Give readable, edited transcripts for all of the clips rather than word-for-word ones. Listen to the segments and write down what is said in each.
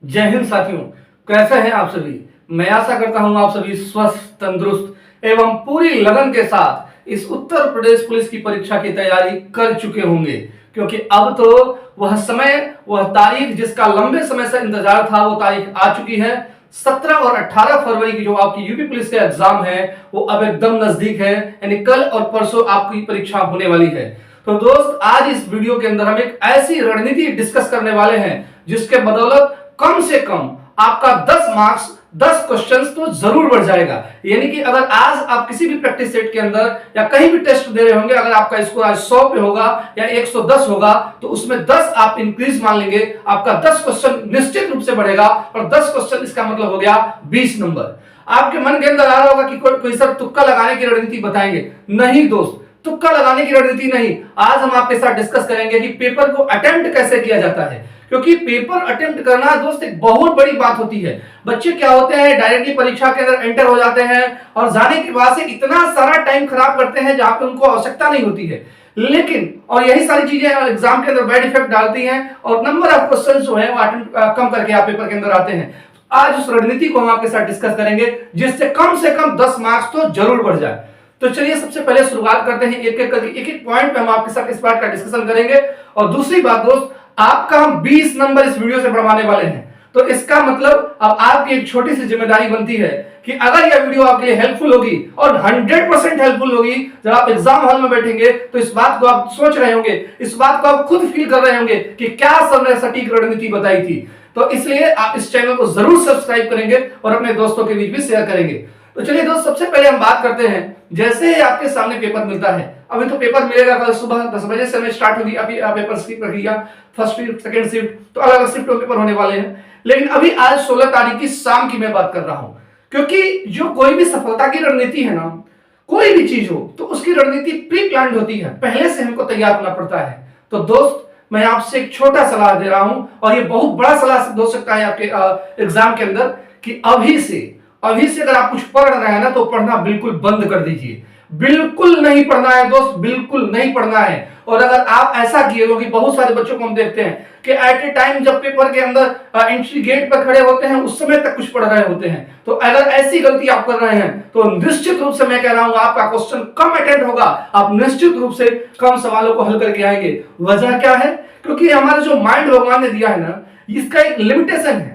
जय हिंद साथियों, कैसे हैं आप सभी। मैं आशा करता हूं आप सभी स्वस्थ, तंदुरुस्त एवं पूरी लगन के साथ इस उत्तर प्रदेश पुलिस की परीक्षा की तैयारी कर चुके होंगे, क्योंकि अब तो वह समय, वह तारीख जिसका लंबे समय से इंतजार था, वो तारीख आ चुकी है। 17 और 18 फरवरी की जो आपकी यूपी पुलिस का एग्जाम है वो अब एकदम नजदीक है, यानी कल और परसों आपकी परीक्षा होने वाली है। तो दोस्त, आज इस वीडियो के अंदर हम एक ऐसी रणनीति डिस्कस करने वाले हैं जिसके बदौलत कम से कम आपका 10 मार्क्स 10 क्वेश्चंस तो जरूर बढ़ जाएगा। यानी कि अगर आज आप किसी भी प्रैक्टिस सेट के अंदर या कहीं भी टेस्ट दे रहे होंगे, अगर आपका स्कोर आज 100 पे होगा या 110 होगा, तो उसमें 10 आप इंक्रीज मान लेंगे, आपका 10 क्वेश्चन निश्चित रूप से बढ़ेगा। और 10 क्वेश्चन इसका मतलब हो गया 20 नंबर। आपके मन के अंदर आ रहा होगा कि कोई सब तुक्का लगाने की रणनीति बताएंगे। नहीं दोस्त, तुक्का लगाने की रणनीति नहीं। आज हम आपके साथ डिस्कस करेंगे कि पेपर को अटेम्प्ट कैसे किया जाता है, क्योंकि पेपर अटेम्प्ट करना दोस्त एक बहुत बड़ी बात होती है। बच्चे क्या होते हैं, डायरेक्टली परीक्षा के अंदर एंटर हो जाते हैं और जाने के बाद से इतना सारा टाइम खराब करते हैं जहां पे उनको आवश्यकता नहीं होती है। लेकिन और यही सारी चीजें एग्जाम के अंदर बैड इफेक्ट डालती हैं और नंबर ऑफ क्वेश्चन जो है वो कम करके आप पेपर के अंदर आते हैं। आज उस रणनीति को हम आपके साथ डिस्कस करेंगे जिससे कम 10 मार्क्स तो जरूर बढ़ जाए। तो चलिए सबसे पहले शुरुआत करते हैं, एक एक करके एक एक पॉइंट पे हम आपके साथ इस बात का डिस्कशन करेंगे। और दूसरी बात दोस्त, आपका हम 20 नंबर इस वीडियो से बढ़वाने वाले हैं। तो इसका मतलब अब आपकी एक छोटी सी जिम्मेदारी बनती है कि अगर यह वीडियो आपके लिए हेल्पफुल होगी और 100% हेल्पफुल होगी, जब आप एग्जाम हॉल में बैठेंगे तो इस बात को आप सोच रहे होंगे, इस बात को आप खुद फील कर रहे होंगे कि क्या सर ने सटीक रणनीति बताई थी। तो इसलिए आप इस चैनल को जरूर सब्सक्राइब करेंगे और अपने दोस्तों के बीच भी शेयर करेंगे। तो चलिए दोस्त, सबसे पहले हम बात करते हैं, जैसे ही आपके सामने पेपर मिलता है, अभी तो पेपर मिलेगा कल सुबह 10 बजे से हमें स्टार्ट होगी अभी पेपर की प्रक्रिया। फर्स्ट शिफ्ट, सेकंड शिफ्ट, तो अलग अलग शिफ्ट में पेपर होने वाले हैं। लेकिन अभी आज 16 तारीख की शाम की मैं बात कर रहा हूं, क्योंकि जो कोई भी सफलता की रणनीति है ना, कोई भी चीज हो तो उसकी रणनीति प्री प्लान्ड होती है, पहले से हमको तैयार होना पड़ता है। तो दोस्त, मैं आपसे एक छोटा सलाह दे रहा हूं और ये बहुत बड़ा सलाह सिद्ध हो सकता है आपके एग्जाम के अंदर, कि अभी से अगर आप कुछ पढ़ रहे हैं ना, तो पढ़ना बिल्कुल बंद कर दीजिए। बिल्कुल नहीं पढ़ना है दोस्त, बिल्कुल नहीं पढ़ना है। और अगर आप ऐसा किए, क्योंकि बहुत सारे बच्चों को हम देखते हैं कि एट ए टाइम जब पेपर के अंदर एंट्री गेट पर खड़े होते हैं उस समय तक कुछ पढ़ रहे होते हैं। तो अगर ऐसी गलती आप कर रहे हैं तो निश्चित रूप से मैं कह रहा हूं आपका क्वेश्चन कम अटेम्प्ट होगा, आप निश्चित रूप से कम सवालों को हल करके आएंगे। वजह क्या है? क्योंकि हमारा जो माइंड भगवान ने दिया है ना, इसका एक लिमिटेशन है।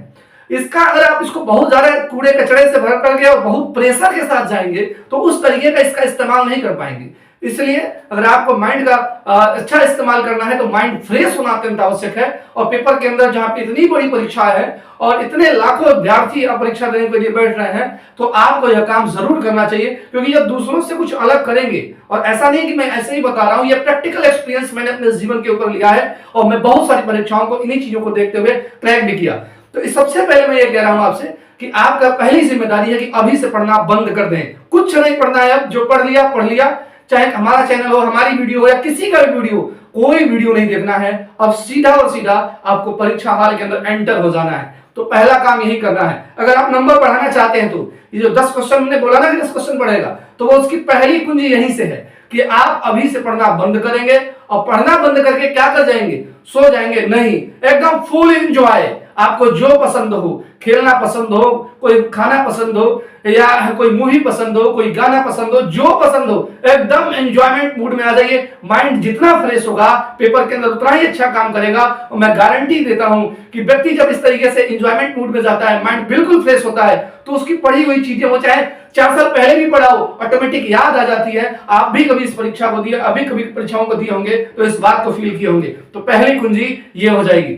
इसका अगर आप इसको बहुत ज्यादा कूड़े कचड़े से भर करके और बहुत प्रेशर के साथ जाएंगे तो उस तरीके का इसका इस्तेमाल नहीं कर पाएंगे। इसलिए अगर आपको माइंड का अच्छा इस्तेमाल करना है तो माइंड फ्रेश होना अत्यंत आवश्यक है। और पेपर के अंदर जहां पे इतनी बड़ी परीक्षा है और इतने लाखों विद्यार्थी परीक्षा देने के लिए बैठ रहे हैं, तो आपको यह काम जरूर करना चाहिए, क्योंकि जब दूसरों से कुछ अलग करेंगे, और ऐसा नहीं कि मैं ऐसे ही बता रहा हूं, यह प्रैक्टिकल एक्सपीरियंस मैंने अपने जीवन के ऊपर लिया है और मैं बहुत सारी परीक्षाओं को इन्हीं चीजों को देखते हुए क्रैक भी किया। तो सबसे पहले मैं ये कह रहा हूं आपसे कि आपका पहली जिम्मेदारी है कि अभी से पढ़ना बंद कर दें। कुछ नहीं पढ़ना है, अब जो पढ़ लिया, चाहे हमारा चैनल हो, हमारी वीडियो हो या किसी का भी वीडियो, कोई वीडियो नहीं देखना है। अब सीधा और सीधा आपको परीक्षा हॉल के अंदर एंटर हो जाना है। तो पहला काम यही करना है। अगर आप नंबर बढ़ाना चाहते हैं तो ये जो 10 क्वेश्चन हमने बोला ना कि 10 क्वेश्चन बढ़ेगा, तो वो उसकी पहली कुंजी यहीं से है कि आप अभी से पढ़ना बंद करेंगे। और पढ़ना बंद करके क्या कर जाएंगे? सो जाएंगे नहीं, एकदम फुल एंजॉय। आपको जो पसंद हो, खेलना पसंद हो, कोई खाना पसंद हो, या कोई मूवी पसंद हो, कोई गाना पसंद हो, जो पसंद हो, एकदम एंजॉयमेंट मूड में आ जाइए। माइंड जितना फ्रेश होगा पेपर के अंदर उतना ही अच्छा काम करेगा। और मैं गारंटी देता हूं कि व्यक्ति जब इस तरीके से एंजॉयमेंट मूड में जाता है, माइंड बिल्कुल फ्रेश होता है, तो उसकी पढ़ी हुई चीजें, वो चाहे 4 साल पहले भी पढ़ा हो, ऑटोमेटिक याद आ जाती है। आप भी कभी इस परीक्षा को दिया, अभी कभी परीक्षाओं को दिए होंगे तो इस बात को फील किए होंगे। तो पहली कुंजी ये हो जाएगी।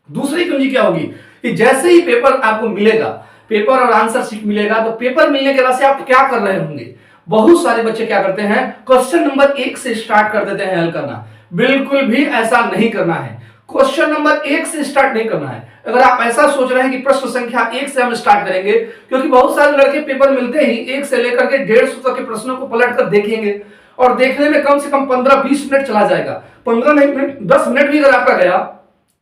दूसरी कुंजी क्या होगी कि जैसे ही पेपर आपको मिलेगा, पेपर और आंसर शीट मिलेगा, तो पेपर मिलने के बाद से आप क्या कर रहे होंगे? बहुत सारे बच्चे क्या करते हैं, क्वेश्चन नंबर 1 से स्टार्ट कर देते हैं हल करना। बिल्कुल भी ऐसा नहीं करना है। क्वेश्चन नंबर 1 से स्टार्ट नहीं करना है। अगर आप ऐसा सोच रहे हैं कि प्रश्न संख्या 1 से हम स्टार्ट करेंगे, क्योंकि बहुत सारे लड़के पेपर मिलते ही 1 से लेकर के 150 तक के प्रश्नों को पलट कर देखेंगे और देखने में कम से कम 15-20 मिनट चला जाएगा। 15 मिनट, 10 मिनट भी अगर आपका गया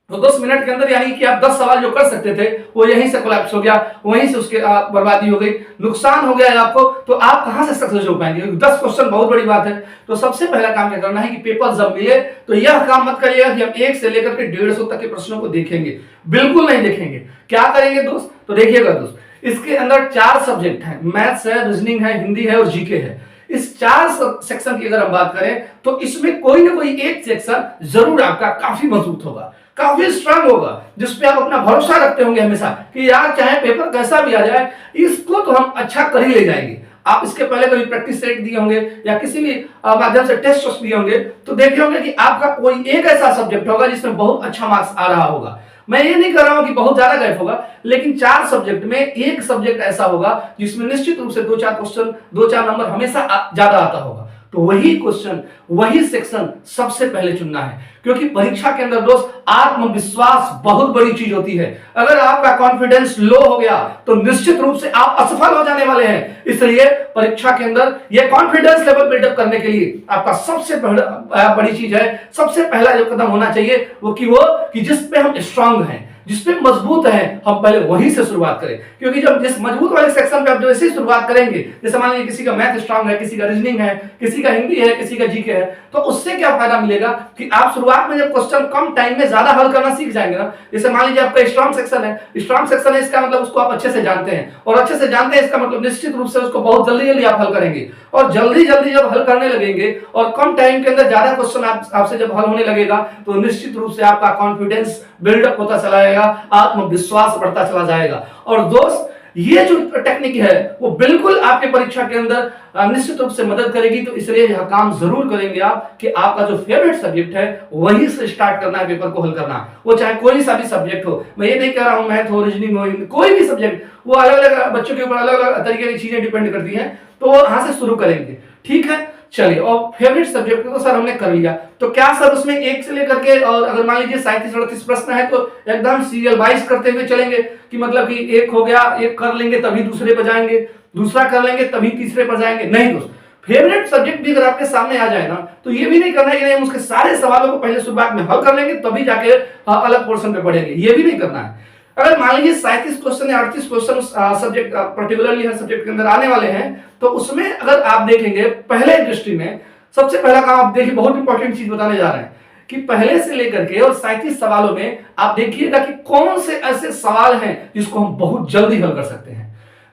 तो 10 मिनट के अंदर यानी कि आप 10 सवाल जो कर सकते थे वो यहीं से कोलैप्स हो गया, वहीं से उसके बर्बादी हो गई, नुकसान हो गया है आपको। तो आप कहां से सक्सेस हो पाएंगे? 10 क्वेश्चन बहुत बड़ी बात है। तो सबसे पहला काम क्या करना है कि पेपर जब मिले तो यह काम मत करिएगा कि हम 1 से लेकर के 150 तक के प्रश्नों को देखेंगे, बिल्कुल नहीं देखेंगे। क्या करेंगे दोस्त? तो देखिएगा दोस्त, इसके अंदर 4 सब्जेक्ट हैं, मैथ्स है, रीजनिंग है, हिंदी है और जीके है। इस 4 सेक्शन की अगर हम बात करें तो इसमें कोई ना कोई एक सेक्शन जरूर आपका काफी मजबूत होगा, काफी स्ट्रांग होगा, जिसपे आप अपना भरोसा रखते होंगे हमेशा कि यार चाहे पेपर कैसा भी आ जाए, इसको तो हम अच्छा कर ही ले जाएंगे। आप इसके पहले कभी प्रैक्टिस सेट दिए होंगे या किसी भी माध्यम से टेस्ट दिए होंगे तो देखे होंगे कि आपका कोई एक ऐसा सब्जेक्ट होगा जिसमें बहुत अच्छा मार्क्स आ रहा होगा। मैं ये नहीं कर रहा हूं कि बहुत ज्यादा गैप होगा, लेकिन 4 सब्जेक्ट में एक सब्जेक्ट ऐसा होगा जिसमें निश्चित रूप से 2-4 क्वेश्चन, 2-4 नंबर हमेशा ज्यादा आता होगा। तो वही क्वेश्चन, वही सेक्शन सबसे पहले चुनना है, क्योंकि परीक्षा के अंदर दोस्त आत्मविश्वास बहुत बड़ी चीज होती है। अगर आपका कॉन्फिडेंस लो हो गया तो निश्चित रूप से आप असफल हो जाने वाले हैं। इसलिए परीक्षा के अंदर यह कॉन्फिडेंस लेवल बिल्डअप करने के लिए आपका सबसे बड़ी चीज है, सबसे पहला जो कदम होना चाहिए वो कि जिस पे हम स्ट्रांग हैं, जिसपे मजबूत है, हम पहले वहीं से शुरुआत करें। क्योंकि जब जिस मजबूत वाले सेक्शन पे आप जैसे ही शुरुआत करेंगे, जैसे मान लीजिए किसी का मैथ स्ट्रांग है, किसी का रीजनिंग है, किसी का हिंदी है, किसी का जीके है, तो उससे क्या फायदा मिलेगा कि आप शुरुआत में जब क्वेश्चन कम टाइम में ज्यादा हल करना सीख जाएंगे ना। जैसे मान लीजिए आपका स्ट्रांग सेक्शन है, स्ट्रांग सेक्शन है, इसका मतलब उसको आप अच्छे से जानते हैं, और अच्छे से जानते हैं इसका मतलब निश्चित रूप से उसको बहुत जल्दी जल्दी आप हल करेंगे। और जल्दी जल्दी जब हल करने लगेंगे और कम टाइम के अंदर ज्यादा क्वेश्चन आपसे जब हल होने लगेगा तो निश्चित रूप से आपका कॉन्फिडेंस बिल्डअप होता चला जाएगा, आत्मविश्वास बढ़ता चला जाएगा। और दोस्त, ये जो टेक्निक है वो बिल्कुल आपके परीक्षा के अंदर निश्चित रूप से मदद करेगी। तो इसलिए यह काम जरूर करेंगे आप कि आपका जो फेवरेट सब्जेक्ट है वहीं से स्टार्ट करना है पेपर को हल करना, वो चाहे कोई सा भी सब्जेक्ट हो। मैं ये नहीं कह रहा हूं मैथ हो, रीजनिंग हो, कोई भी सब्जेक्ट, वो अलग अलग बच्चों के ऊपर अलग अलग तरीके की चीजें डिपेंड करती हैं। तो वो यहां से शुरू करेंगे, ठीक है। चलिए, और फेवरेट सब्जेक्ट तो सर हमने कर लिया, तो क्या सर उसमें 1 से लेकर के, और अगर मान लीजिए 37-38 प्रश्न है तो एकदम सीरियल वाइज करते हुए चलेंगे कि मतलब कि एक हो गया, एक कर लेंगे तभी दूसरे पर जाएंगे, दूसरा कर लेंगे तभी तीसरे पर जाएंगे? नहीं दोस्त, फेवरेट सब्जेक्ट भी अगर आपके सामने आ जाए ना तो ये भी नहीं करना है कि नहीं हम उसके सारे सवालों को पहले शुरुआत में हल कर लेंगे तभी जाके अलग पोर्शन पे पढ़ेंगे, ये भी नहीं करना है। अगर मान लीजिए 37 क्वेश्चन या 38 क्वेश्चन सब्जेक्ट पर्टिकुलरली हर सब्जेक्ट के अंदर आने वाले हैं, तो उसमें अगर आप देखेंगे पहले दृष्टि में सबसे पहला काम आप देखिए, बहुत इंपॉर्टेंट चीज बताने जा रहे हैं कि पहले से लेकर के और 37 सवालों में आप देखिएगा कि कौन से ऐसे सवाल हैं जिसको हम बहुत जल्दी हल कर सकते हैं।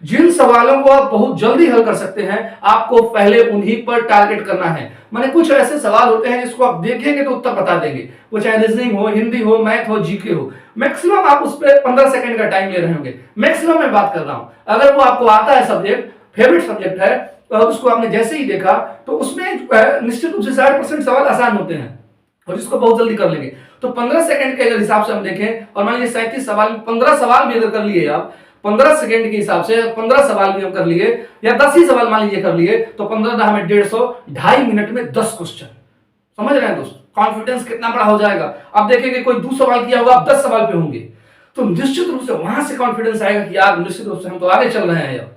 जिन सवालों को आप बहुत जल्दी हल कर सकते हैं आपको पहले उन्हीं पर टारगेट करना है। माने कुछ ऐसे सवाल होते हैं जिसको आप देखेंगे तो उत्तर बता देंगे, वो चाहे रीजनिंग हो, हिंदी हो, मैथ हो, जीके हो, मैक्सिमम आप उस पर 15 सेकंड का टाइम ले रहे होंगे, मैक्सिमम मैं बात कर रहा हूं। अगर वो आपको आता है सब्जेक्ट, फेवरेट सब्जेक्ट है, और उसको आपने जैसे ही देखा तो उसमें निश्चित रूप से 60% सवाल आसान होते हैं और जिसको बहुत जल्दी कर लेंगे। तो 15 सेकंड के अगर हिसाब से हम देखें, और मान लीजिए 37 सवाल, 15 सवाल भी अगर कर लिए आप 15 सेकंड के हिसाब से, 15 सवाल भी हम कर लिए या 10 ही सवाल मान लीजिए कर लिए, तो 15 में 150, 2.5 मिनट में 10 क्वेश्चन। समझ रहे हैं दोस्त, कॉन्फिडेंस कितना बड़ा हो जाएगा। अब देखेंगे कोई 2 सवाल किया होगा, आप 10 सवाल पे होंगे, तो निश्चित रूप से वहां से कॉन्फिडेंस आएगा कि यार निश्चित रूप से हम तो आगे चल रहे हैं।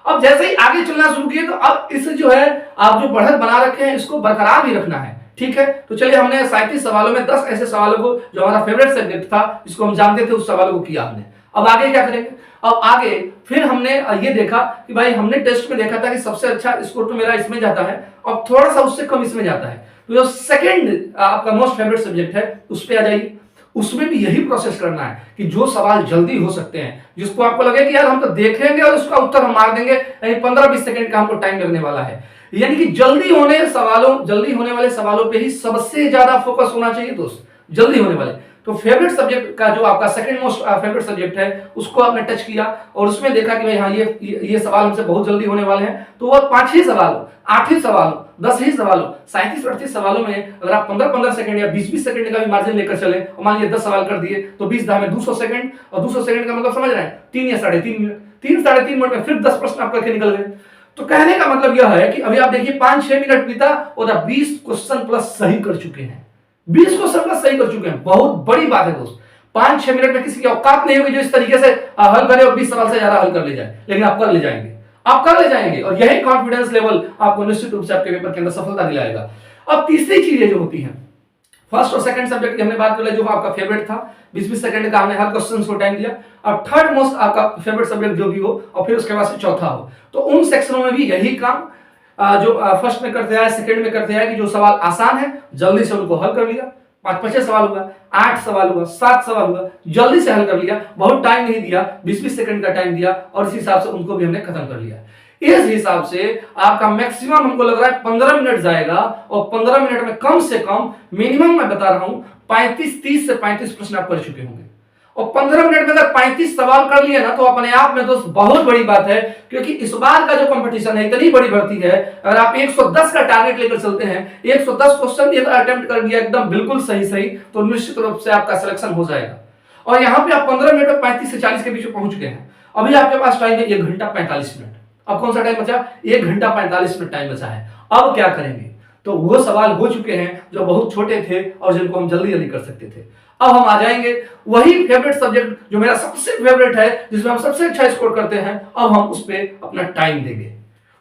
अब जैसे ही आगे चलना शुरू किए तो अब इसे जो है आप जो बढ़त बना रखे हैं इसको बरकरार भी रखना है, ठीक है। तो चलिए, हमने 37 सवालों में 10 ऐसे सवालों को जो हमारा फेवरेट सब्जेक्ट था जिसको हम जानते थे उस सवालों को किया हमने। अब आगे क्या करेंगे? अब आगे फिर हमने ये देखा कि भाई हमने टेस्ट में देखा था कि सबसे अच्छा स्कोर तो मेरा इसमें जाता है और थोड़ा सा उससे कम इसमें जाता है, तो जो सेकंड आपका मोस्ट फेवरेट सब्जेक्ट है उस पर आ जाइए। उसमें भी यही प्रोसेस करना है कि जो सवाल जल्दी हो सकते हैं, जिसको आपको लगे कि यार हम तो देखेंगे और उसका उत्तर हम मार देंगे, यानी 15-20 सेकंड का हमको टाइम लगने वाला है, यानी कि जल्दी होने वाले सवालों पे ही सबसे ज्यादा फोकस होना चाहिए दोस्त, जल्दी होने वाले। तो फेवरेट सब्जेक्ट का जो आपका सेकंड मोस्ट फेवरेट सब्जेक्ट है उसको आपने टच किया और उसमें देखा कि भाई हाँ ये सवाल हमसे बहुत जल्दी होने वाले हैं, तो वो 5 ही सवाल, 8 ही सवाल, 10 ही सवाल, 37-38 सवालों में अगर आप 15-15 सेकंड या 20-20 सेकंड का भी मार्जिन लेकर चले और मान लीजिए 10 सवाल कर दिए तो 20 में 200 सेकंड, और 200 सेकंड का मतलब समझ रहे हैं 3 या 3.5 मिनट, 3-3.5 मिनट में फिर 10 प्रश्न आप करके निकल गए। तो कहने का मतलब यह है कि अभी आप देखिए 5-6 मिनट बीता और आप 20 क्वेश्चन प्लस सही कर चुके हैं, 20 क्वेश्चन प्लस सही कर चुके हैं, बहुत बड़ी बात है दोस्त। 5-6 मिनट में किसी की औकात नहीं होगी जो इस तरीके से हल करे और 20 सवाल से ज्यादा हल कर ले जाए, लेकिन आप कर ले जाएंगे, आप कर ले जाएंगे, और यही कॉन्फिडेंस लेवल आपको निश्चित रूप से आपके पेपर के अंदर सफलता दिलाएगा। अब तीसरी चीजें जो होती हैं, फर्स्ट और सेकंड सब्जेक्ट की हमने बात कर ली, जो आपका फेवरेट था, 20-20 सेकंड का हमने हर क्वेश्चन को टाइम दिया। और थर्ड मोस्ट आपका फेवरेट सब्जेक्ट जो भी हो, और फिर उसके बाद से चौथा हो, तो उन सेक्शनों में भी यही काम जो फर्स्ट में करते हैं, सेकंड में करते हैं, कि जो सवाल आसान है जल्दी से उनको हल कर लिया। 5-5 सवाल हुआ, 8 सवाल हुआ, 7 सवाल हुआ, जल्दी से हल कर लिया, बहुत टाइम नहीं दिया, 20-20 सेकंड का टाइम दिया, और इस हिसाब से उनको भी हमने खत्म कर लिया। इस हिसाब से आपका मैक्सिमम हमको लग रहा है 15 मिनट जाएगा, और 15 मिनट में कम से कम मिनिमम मैं बता रहा हूं 30 से 35 प्रश्न आप कर चुके होंगे। और 15 मिनट में अगर 35 सवाल कर लिए ना, तो अपने आप में दोस्त बहुत बड़ी बात है, क्योंकि इस बार का जो कंपटीशन है इतनी बड़ी भर्ती है। अगर आप 110 का टारगेट लेकर चलते हैं, 110 क्वेश्चन भी अगर अटेम्प्ट कर दिया एकदम बिल्कुल सही, तो निश्चित रूप से आपका सिलेक्शन हो जाएगा। और यहां पे आप 15 मिनट में 35 से 40 के बीच में पहुंच गए हैं। अभी आपके पास टाइम है 1 घंटा 45 मिनट। अब कौन सा टाइम बचा? 1 घंटा 45 मिनट टाइम बचा है। अब क्या करेंगे? तो वो सवाल हो चुके हैं जो बहुत छोटे थे और जिनको हम जल्दी जल्दी कर सकते थे। अब हम आ जाएंगे वही फेवरेट सब्जेक्ट जो मेरा सबसे फेवरेट है, जिसमें हम सबसे अच्छा स्कोर करते हैं। अब हम उस पर अपना टाइम देंगे,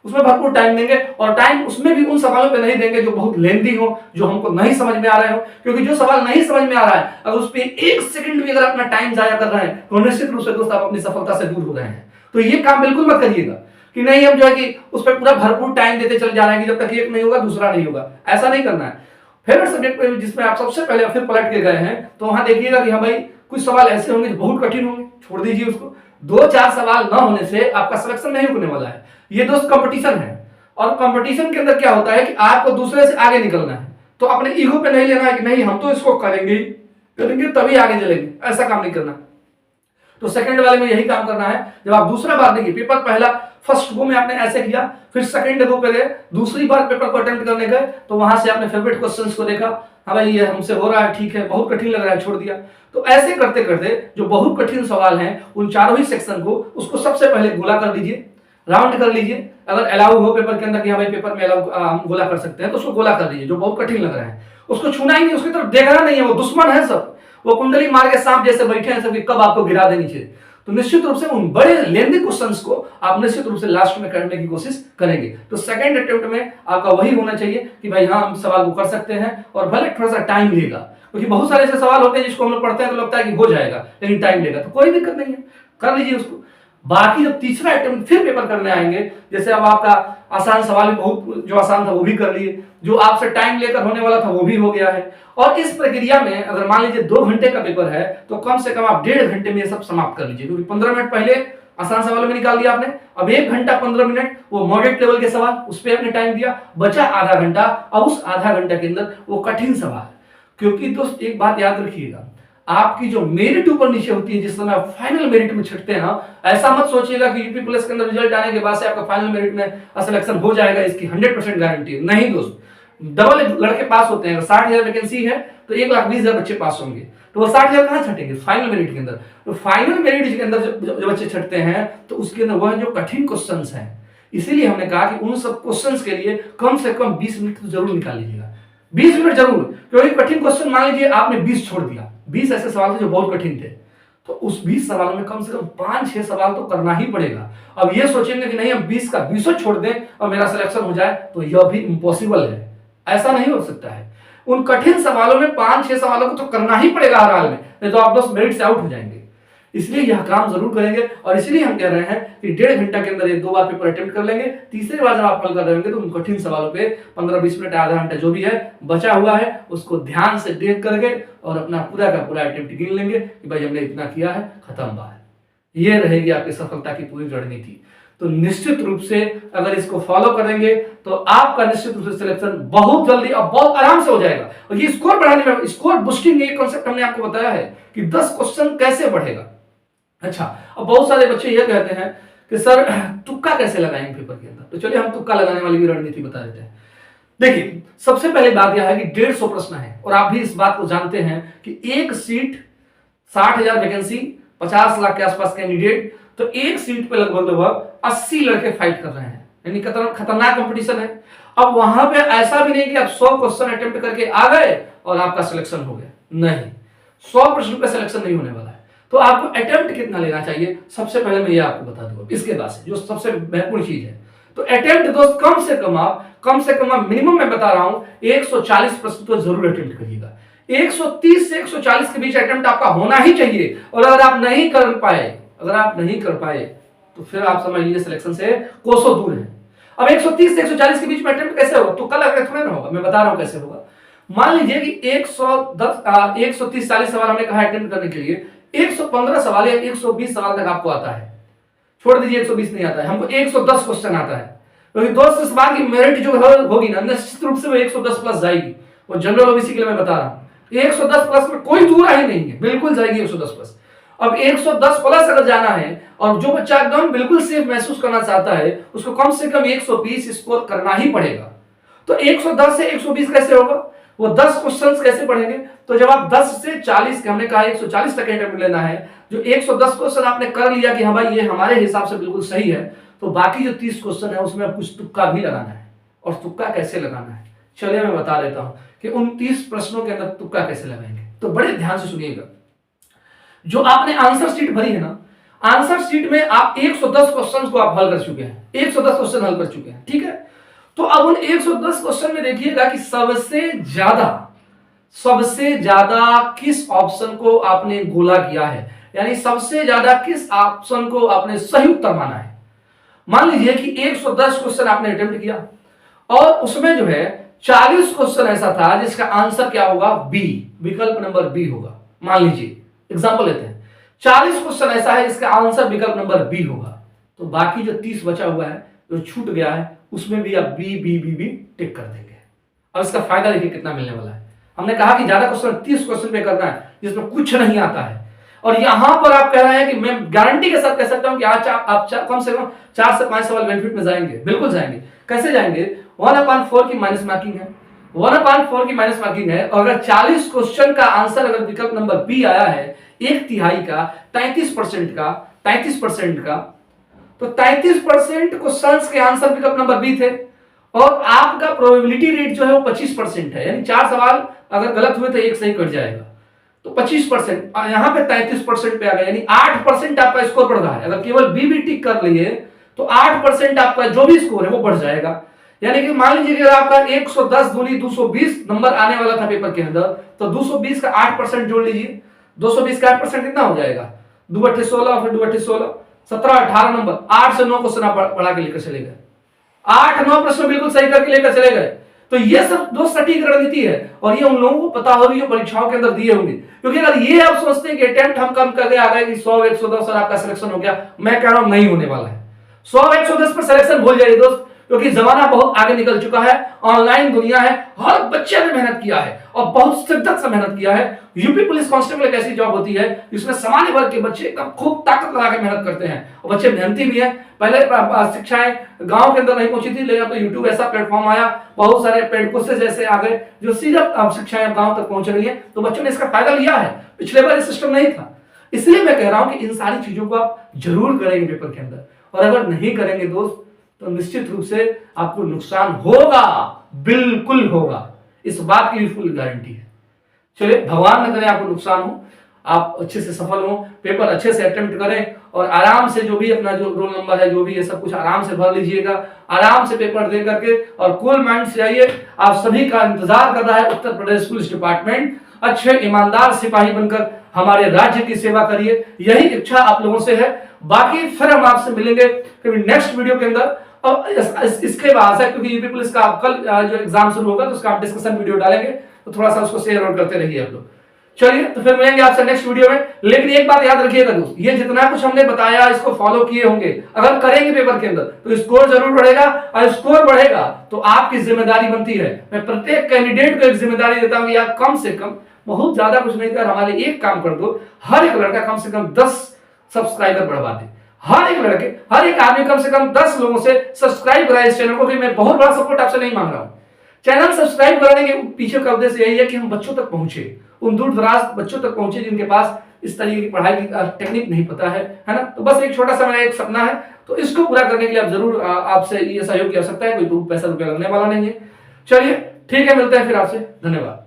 उसमें भरपूर टाइम देंगे, और टाइम उसमें भी उन सवालों पे नहीं देंगे जो बहुत लेंथी हो, जो हमको नहीं समझ में आ रहे हो। क्योंकि जो सवाल नहीं समझ में आ रहा है, अगर उस पर 1 सेकंड भी अगर अपना टाइम जाया कर रहे हैं, तो निश्चित रूप से दोस्त आप अपनी सफलता से दूर हो रहे हैं। तो ये काम बिल्कुल मत करिएगा कि नहीं हम जो है कि उस पर पूरा भरपूर टाइम देते चले जा रहे हैं कि जब तक एक नहीं होगा दूसरा नहीं होगा। ऐसा नहीं करना है। फेवरेट सब्जेक्ट पे जिसमें आप सबसे पहले फिर पलट के गए हैं, तो वहां देखिएगा कि हाँ भाई कुछ सवाल ऐसे होंगे जो बहुत कठिन होंगे, छोड़ दीजिए उसको। 2-4 सवाल ना होने से आपका सिलेक्शन नहीं होने वाला है। ये दोस्त कंपटीशन है, और कंपटीशन के अंदर क्या होता है कि आपको दूसरे से आगे निकलना है। तो अपने ईगो पे नहीं लेना है कि नहीं हम तो इसको करेंगे तभी आगे चलेंगे, ऐसा काम नहीं करना। तो सेकंड वाले में यही काम करना है। जब आप दूसरा बार देखिए, पेपर पहला फर्स्ट गो में आपने ऐसे किया, फिर सेकंड गो पे गए, दूसरी बार पेपर को अटेम्प्ट करने गए, तो वहां से आपने फेवरेट क्वेश्चंस को देखा, हाँ भाई ये हमसे हो रहा है, ठीक है, बहुत कठिन लग रहा है, छोड़ दिया। तो ऐसे करते करते जो बहुत कठिन सवाल हैं उन चारों ही सेक्शन को उसको सबसे पहले गोला कर लीजिए, राउंड कर लीजिए। अगर अलाउ हो पेपर के अंदर कि हाँ भाई पेपर में अलाउ हम गोला कर सकते हैं, तो उसको गोला कर लीजिए। जो बहुत कठिन लग रहा है उसको छूना ही नहीं, उसकी तरफ देखना नहीं है, वो दुश्मन है सब, वो कुंडली मार के सांप जैसे बैठे हैं सब, कब आपको गिरा देनी चाहिए। तो निश्चित रूप से उन बड़े लेंथी क्वेश्चंस को आप निश्चित रूप से लास्ट में करने की कोशिश करेंगे। तो सेकंड अटेम्प्ट में आपका वही होना चाहिए कि भाई हाँ हम सवाल को कर सकते हैं, और भले थोड़ा सा टाइम लेगा, क्योंकि बहुत सारे ऐसे सवाल होते हैं जिसको हम लोग पढ़ते हैं तो लगता है कि हो जाएगा, लेकिन टाइम लेगा, तो कोई दिक्कत नहीं है, कर लीजिए उसको। बाकी जब तीसरा अटेम्प्ट फिर पेपर करने आएंगे, जैसे अब आपका आसान सवाल बहुत जो आसान था वो भी कर लिए, जो आपसे टाइम लेकर होने वाला था वो भी हो गया है। और इस प्रक्रिया में अगर मान लीजिए 2 घंटे का पेपर है, तो कम से कम आप 1.5 घंटे में ये सब समाप्त कर लीजिए। क्योंकि 15 मिनट पहले आसान सवालों में निकाल दिया आपने, अब 1 घंटा 15 मिनट वो मॉडरेट लेवल के सवाल, उस पर आपने टाइम दिया, बचा आधा घंटा। अब उस आधा घंटा के अंदर वो कठिन सवाल, क्योंकि दोस्त एक बात याद रखिएगा, आपकी जो मेरिट ऊपर नीचे होती है, जिस समय आप फाइनल मेरिट में छिटते हैं, ऐसा मत सोचिएगा कि यूपी पुलिस के अंदर रिजल्ट आने के बाद से आपका फाइनल मेरिट में सिलेक्शन हो जाएगा, इसकी 100% गारंटी है। नहीं दोस्त, डबल लड़के पास होते हैं। 60,000 वैकेंसी है तो 1,20,000 बच्चे पास होंगे, तो वो 60,000 कहां छटेंगे? फाइनल मेरिट के अंदर। तो फाइनल मेरिट के अंदर जो बच्चे छटते हैं, तो उसके अंदर वह जो कठिन क्वेश्चंस हैं, इसीलिए हमने कहा कि उन सब क्वेश्चंस के लिए कम से कम 20 मिनट तो जरूर निकाल लीजिएगा, 20 मिनट जरूर। क्योंकि कठिन क्वेश्चन मान लीजिए आपने 20 छोड़ दिया, 20 ऐसे सवाल थे जो बहुत कठिन थे, तो उस 20 सवालों में कम से कम 5-6 सवाल तो करना ही पड़ेगा। अब ये सोचेंगे कि नहीं हम 20 का 20 छोड़ दें और मेरा सिलेक्शन हो जाए, तो यह भी इम्पॉसिबल है, ऐसा नहीं हो सकता है। उन कठिन सवालों में 5-6 सवालों को तो करना ही पड़ेगा हर हाल में, नहीं तो आप बस मेरिट से आउट हो जाएंगे। इसलिए यह काम जरूर करेंगे, और इसलिए हम कह रहे हैं कि 1.5 घंटा के अंदर 2 बार पेपर अटेम्प्ट कर लेंगे। तीसरी बार जब आप हल कर रहे होंगे तो उन कठिन सवालों पे 15-20 मिनट, आधा घंटा जो भी है बचा हुआ है, उसको ध्यान से देख करके और अपना पूरा का पूरा अटेम्प्ट गिन लेंगे कि भाई हमने इतना किया है, खत्म बात। ये रहेगी आपकी सफलता की पूरी रणनीति। तो निश्चित रूप से अगर इसको फॉलो करेंगे तो आपका निश्चित रूप से सिलेक्शन बहुत जल्दी और बहुत आराम से हो जाएगा। और ये स्कोर बढ़ाने में, स्कोर बूस्टिंग ये कॉन्सेप्ट हमने आपको बताया है कि 10 क्वेश्चन कैसे बढ़ेगा। अच्छा, अब बहुत सारे बच्चे ये कहते हैं कि सर तुक्का कैसे लगाएंगे पेपर के अंदर, तो चलिए हम तुक्का लगाने वाली भी रणनीति बता देते हैं। देखिए, सबसे पहले बात यह है कि 150 प्रश्न है, और आप भी इस बात को जानते हैं कि एक सीट 60,000 वैकेंसी, 50 लाख के आसपास कैंडिडेट, तो एक सीट पे लगभग 80 लड़के फाइट कर रहे हैं, यानी खतरनाक कंपटीशन है। अब वहां पे ऐसा भी नहीं कि आप 100 क्वेश्चन अटेम्प्ट करके आ गए और आपका सिलेक्शन हो गया, नहीं, 100 प्रश्न पे सिलेक्शन नहीं होने वाला है। तो आपको अटेम्प्ट कितना लेना चाहिए, सबसे पहले मैं ये आपको बता दूंगा। इसके बाद से जो सबसे महत्वपूर्ण चीज है, तो अटेम्प्ट दोस्त कम से कम आप मिनिमम मैं बता रहा हूं 140 प्रश्न तो जरूर अटेम्प्ट करिएगा। 130 से 140 के बीच अटेम्प्ट आपका होना ही चाहिए। और अगर आप नहीं कर पाए तो फिर आप समझ लीजिए सिलेक्शन से कोसों दूर है। अब 130 से 140 के बीच में अटेम्प्ट कैसे होगा, तो कल अगर थोड़ा ना होगा, मैं बता रहा हूं कैसे होगा। मान लीजिए कि 130-40 सवाल हमने कहा अटेम्प्ट करने के लिए, 115 सवाल या 120 सवाल तक आपको आता है। छोड़ दीजिए 120 नहीं आता है, हमको 110 क्वेश्चन आता है, क्योंकि 200 सवाल की मेरिट जो होगी ना निश्चित रूप से वो 110 प्लस जाएगी। और जनरल ओबीसी के लिए मैं बता रहा हूं 110 प्लस में कोई दूर ही नहीं है, बिल्कुल जाएगी 110 प्लस। अब 110 प्लस अगर जाना है और जो बच्चा एकदम बिल्कुल सेफ महसूस करना चाहता है उसको कम से कम 120 स्कोर करना ही पड़ेगा। तो 110 से 120 कैसे होगा, वो 10 क्वेश्चंस कैसे पढ़ेंगे, तो जब आप 10 से 40 के हमने कहा 140 तक अटेम्प्ट लेना है, जो 110 क्वेश्चन आपने कर लिया कि हाँ भाई ये हमारे हिसाब से बिल्कुल सही है, तो बाकी जो 30 क्वेश्चन है उसमें कुछ तुक्का भी लगाना है। और तुक्का कैसे लगाना है चलिए मैं बता देता हूं कि उन 30 प्रश्नों के अंदर तुक्का कैसे लगाएंगे। तो बड़े ध्यान से सुनिएगा, जो आपने आंसर शीट भरी है ना, आंसर शीट में आप 110 क्वेश्चन को आप हल कर चुके हैं, 110 क्वेश्चन हल कर चुके हैं, ठीक है। तो अब उन 110 क्वेश्चन में देखिएगा कि सबसे ज्यादा किस ऑप्शन को आपने गोला किया है, यानी सबसे ज्यादा किस ऑप्शन को आपने सही उत्तर माना है। मान लीजिए कि 110 क्वेश्चन आपने अटेम्प्ट किया और उसमें जो है 40 क्वेश्चन ऐसा था जिसका आंसर क्या होगा, बी, विकल्प नंबर बी होगा। मान लीजिए एग्जांपल लेते हैं, 40 क्वेश्चन ऐसा है जिसका आंसर विकल्प नंबर बी होगा, तो बाकी जो 30 बचा हुआ है जो छूट गया है उसमें भी आप बी बी बी बी टिक कर देंगे। अब इसका फायदा देखिए कितना मिलने वाला है। हमने कहा कि ज्यादा क्वेश्चन 30 क्वेश्चन पे करना है जिसमें कुछ नहीं आता है, और यहां पर आप कह रहे हैं कि मैं गारंटी के साथ कह सकता हूं कि आज आप कम से कम 4 से 5 सवाल बेनिफिट में जाएंगे, बिल्कुल जाएंगे। कैसे जाएंगे, 1/4 की माइनस मार्किंग है, 1/4 की माइनस मार्किंग है, और अगर 40 क्वेश्चन का आंसर अगर विकल्प नंबर बी आया है, 1/3 का, 33% का, 33% का, तो 33% क्वेश्चंस के आंसर विकल्प नंबर बी थे, और आपका प्रोबेबिलिटी रेट जो है वो 25% है, यानी 4 सवाल अगर गलत हुए तो एक सही कट जाएगा, तो 25%, यहां पे 33% पे आ गया, यानी 8% आपका स्कोर बढ़ रहा है। अगर केवल बी भी टिक कर लिए तो 8% आपका जो भी स्कोर है वो बढ़ जाएगा। यानी कि मान लीजिए कि आपका 110 दूनी 220 नंबर आने वाला था पेपर के अंदर, तो 220 का 8% जोड़ लीजिए, 220 का 8% कितना हो जाएगा, 2/16, फिर 2/16, 17-18 नंबर, 8 से 9 क्वेश्चन आप पढ़ा के लेकर चले गए, 8-9 प्रश्न बिल्कुल सही करके लेकर चले गए। तो ये सब दो सटीक रणनीति है, और ये उन लोगों को पता होगी जो परीक्षाओं के अंदर दिए होंगे। क्योंकि अगर ये आप सोचते हैं कि अटेम्प्ट हम कम करके आ गए कि 100-110 और आपका सिलेक्शन हो गया, मैं कह रहा हूं नहीं होने वाला है। 100-110 पर सिलेक्शन भूल जाइए दोस्त, क्योंकि जमाना बहुत आगे निकल चुका है, ऑनलाइन दुनिया है, हर बच्चे ने मेहनत किया है और बहुत शिद्दत से मेहनत किया है। यूपी पुलिस कांस्टेबल एक ऐसी जॉब होती है जिसमें सामान्य वर्ग के बच्चे एकदम खूब ताकत लगा के मेहनत करते हैं, और बच्चे मेहनती भी हैं। पहले शिक्षाएं गांव के अंदर नहीं पहुंची थी, लेकिन अब तो यूट्यूब ऐसा प्लेटफॉर्म आया, बहुत सारे पेड कोर्सेज ऐसे आ गए जो सीधा शिक्षाएं गांव तक पहुंच रही है, तो बच्चों ने इसका फायदा लिया है। पिछले बार सिस्टम नहीं था, इसलिए मैं कह रहा हूं कि इन सारी चीजों को आप जरूर करेंगे पेपर के अंदर, और अगर नहीं करेंगे दोस्त तो निश्चित रूप से आपको नुकसान होगा, बिल्कुल होगा, इस बात की भी फुल गारंटी है। चलिए भगवान न करे आपको नुकसान हो, आप अच्छे से सफल हो, पेपर अच्छे से अटेम्प्ट करें, और आराम से जो भी अपना जो रोल नंबर है जो भी है सब कुछ आराम से भर लीजिएगा, आराम से पेपर दे करके, और कूल माइंड से आइए। आप सभी का इंतजार कर रहा है उत्तर प्रदेश पुलिस डिपार्टमेंट, अच्छे ईमानदार सिपाही बनकर हमारे राज्य की सेवा करिए, यही इच्छा आप लोगों से है। बाकी फिर हम आपसे मिलेंगे कभी नेक्स्ट वीडियो के अंदर, और इसके बाद से क्योंकि यूपी पुलिस का कल जो एग्जाम शुरू होगा तो उसका हम डिस्कशन वीडियो डालेंगे, तो थोड़ा सा उसको शेयर और करते रहिए आप लोग। चलिए तो फिर मिलेंगे आपसे नेक्स्ट वीडियो में। लेकिन एक बात याद रखिएगा दोस्त, ये जितना कुछ हमने बताया इसको फॉलो किए होंगे, अगर करेंगे पेपर के अंदर तो स्कोर जरूर बढ़ेगा, और स्कोर बढ़ेगा तो आपकी जिम्मेदारी बनती है। मैं प्रत्येक कैंडिडेट को एक जिम्मेदारी देता हूं, यार कम से कम, बहुत ज्यादा कुछ नहीं कर, हमारे एक काम कर दो, हर एक लड़का कम से कम 10 सब्सक्राइबर बढ़वा दे, हर एक लड़के, हर एक आदमी कम से कम 10 लोगों से सब्सक्राइब कराए इस चैनल को। मैं बहुत बड़ा सपोर्ट आपसे नहीं मांग रहा हूं, चैनल सब्सक्राइब कराने के पीछे का उद्देश्य यही है कि हम बच्चों तक पहुंचे, उन दूर दराज बच्चों तक पहुंचे जिनके पास इस तरीके की पढ़ाई की टेक्निक नहीं पता है ना। तो बस एक छोटा सा मेरा एक सपना है, तो इसको पूरा करने के लिए आप जरूर आपसे ये सहयोग की आवश्यकता है, कोई पैसा रुपया लगने वाला नहीं है। चलिए ठीक है, मिलते हैं फिर आपसे, धन्यवाद।